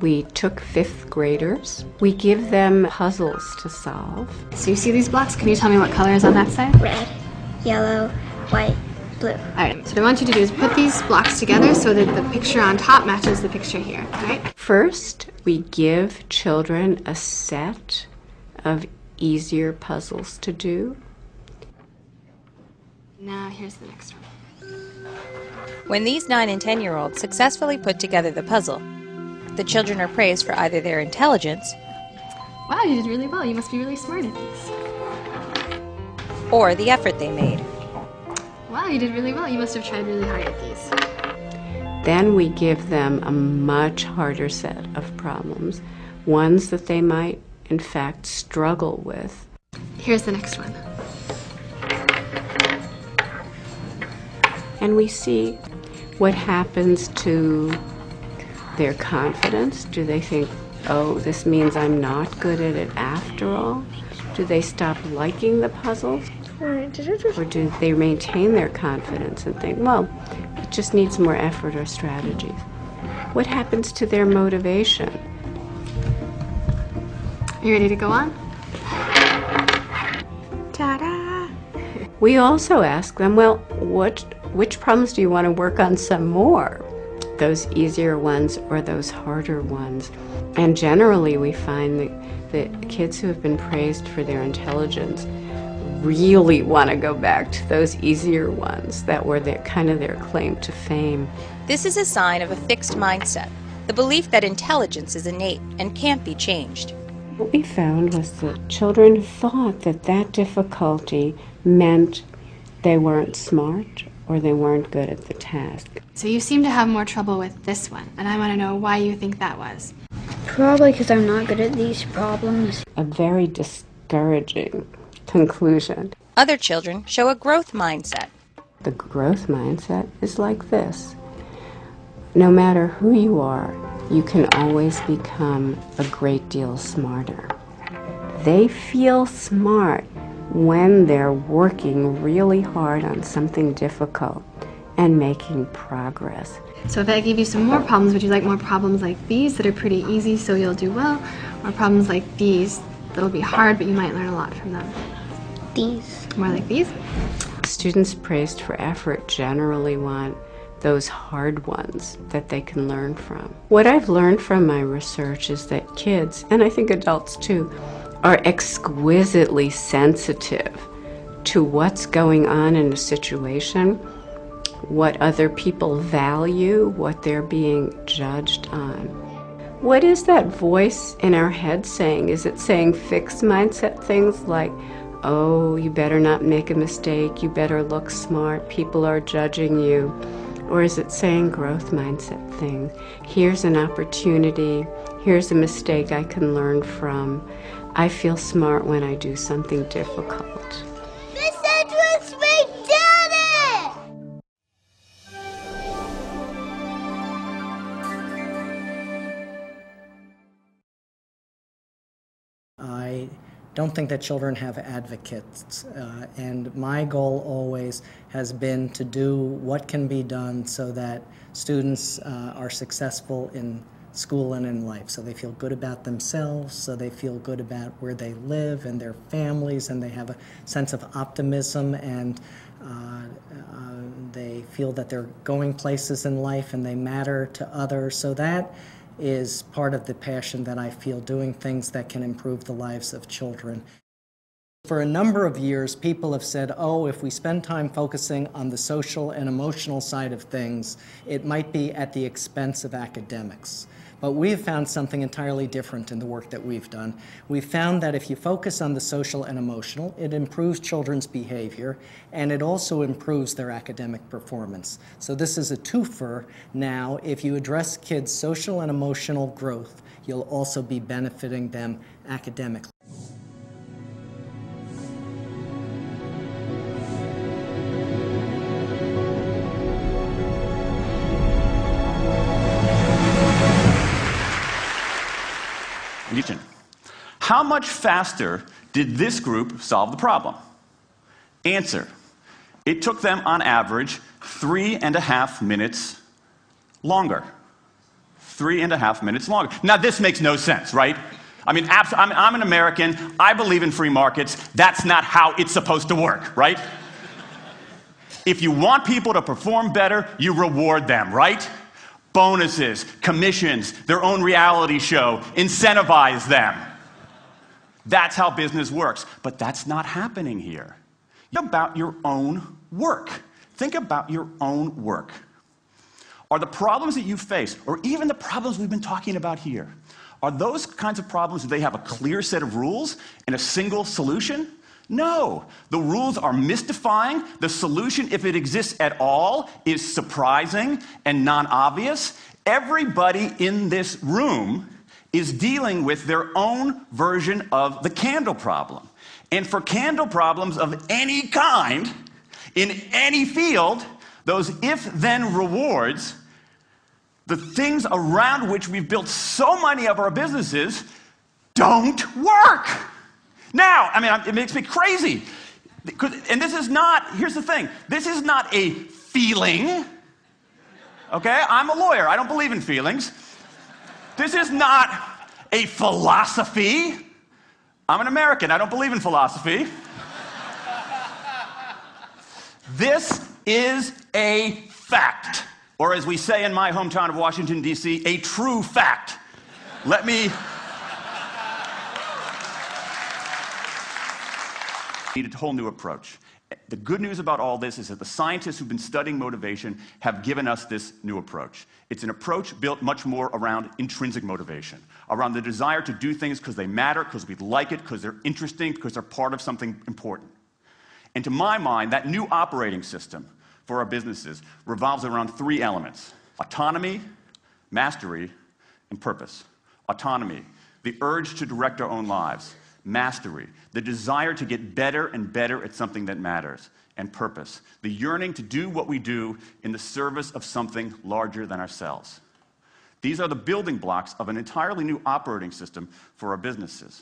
We took fifth graders. We give them puzzles to solve. So you see these blocks? Can you tell me what color is on that side? Red, yellow, white, blue. All right, so what I want you to do is put these blocks together so that the picture on top matches the picture here, all right? First, we give children a set of easier puzzles to do. Now here's the next one. When these 9 and 10-year-olds successfully put together the puzzle, the children are praised for either their intelligence, Wow, you did really well. You must be really smart at these. or the effort they made. Wow, you did really well. You must have tried really hard at these. Then we give them a much harder set of problems, ones that they might, in fact, struggle with. Here's the next one. And we see what happens to their confidence. Do they think, oh, this means I'm not good at it after all? Do they stop liking the puzzles? Or do they maintain their confidence and think, well, it just needs more effort or strategies? What happens to their motivation? Are you ready to go on? Ta-da! We also ask them, well, which problems do you want to work on some more? Those easier ones or those harder ones? And generally we find that kids who have been praised for their intelligence really want to go back to those easier ones that were their claim to fame. This is a sign of a fixed mindset, the belief that intelligence is innate and can't be changed. What we found was that children thought that difficulty meant they weren't smart or they weren't good at the task. So you seem to have more trouble with this one, and I want to know why you think that was. Probably because I'm not good at these problems. A very discouraging conclusion. Other children show a growth mindset. The growth mindset is like this. No matter who you are, you can always become a great deal smarter. They feel smart when they're working really hard on something difficult and making progress. So if I give you some more problems, would you like more problems like these that are pretty easy so you'll do well, or problems like these that'll be hard but you might learn a lot from them? These. More like these? Students praised for effort generally want those hard ones that they can learn from. What I've learned from my research is that kids, and I think adults too, are exquisitely sensitive to what's going on in a situation, what other people value, what they're being judged on. What is that voice in our head saying? Is it saying fixed mindset things like, oh, you better not make a mistake, you better look smart, people are judging you? Or is it saying growth mindset things? Here's an opportunity, here's a mistake I can learn from. I feel smart when I do something difficult. Miss Edwards, we did it! I don't think that children have advocates, and my goal always has been to do what can be done so that students are successful in school and in life, so they feel good about themselves, so they feel good about where they live and their families, and they have a sense of optimism, and they feel that they're going places in life and they matter to others. So that is part of the passion that I feel, doing things that can improve the lives of children. For a number of years, people have said, oh, if we spend time focusing on the social and emotional side of things, it might be at the expense of academics. But we've found something entirely different in the work that we've done. We've found that if you focus on the social and emotional, it improves children's behavior, and it also improves their academic performance. So this is a twofer. Now, if you address kids' social and emotional growth, you'll also be benefiting them academically. How much faster did this group solve the problem? Answer: it took them on average 3.5 minutes longer. 3.5 minutes longer. Now, this makes no sense, right? I mean, I'm an American. I believe in free markets. That's not how it's supposed to work, right? If you want people to perform better, you reward them, right? Bonuses, commissions, their own reality show, incentivize them. That's how business works. But that's not happening here. Think about your own work. Think about your own work. Are the problems that you face, or even the problems we've been talking about here, are those kinds of problems, do they have a clear set of rules and a single solution? No. The rules are mystifying. The solution, if it exists at all, is surprising and non-obvious. Everybody in this room is dealing with their own version of the candle problem. And for candle problems of any kind, in any field, those if-then rewards, the things around which we've built so many of our businesses, don't work. Now, I mean, it makes me crazy. And this is not, here's the thing, this is not a feeling, okay? I'm a lawyer, I don't believe in feelings. This is not a philosophy. I'm an American, I don't believe in philosophy. This is a fact, or as we say in my hometown of Washington, D.C., a true fact. Let me... need a whole new approach. The good news about all this is that the scientists who've been studying motivation have given us this new approach. It's an approach built much more around intrinsic motivation, around the desire to do things because they matter, because we like it, because they're interesting, because they're part of something important. And to my mind, that new operating system for our businesses revolves around 3 elements: autonomy, mastery, and purpose. Autonomy, the urge to direct our own lives. Mastery, the desire to get better and better at something that matters. And purpose, the yearning to do what we do in the service of something larger than ourselves. These are the building blocks of an entirely new operating system for our businesses.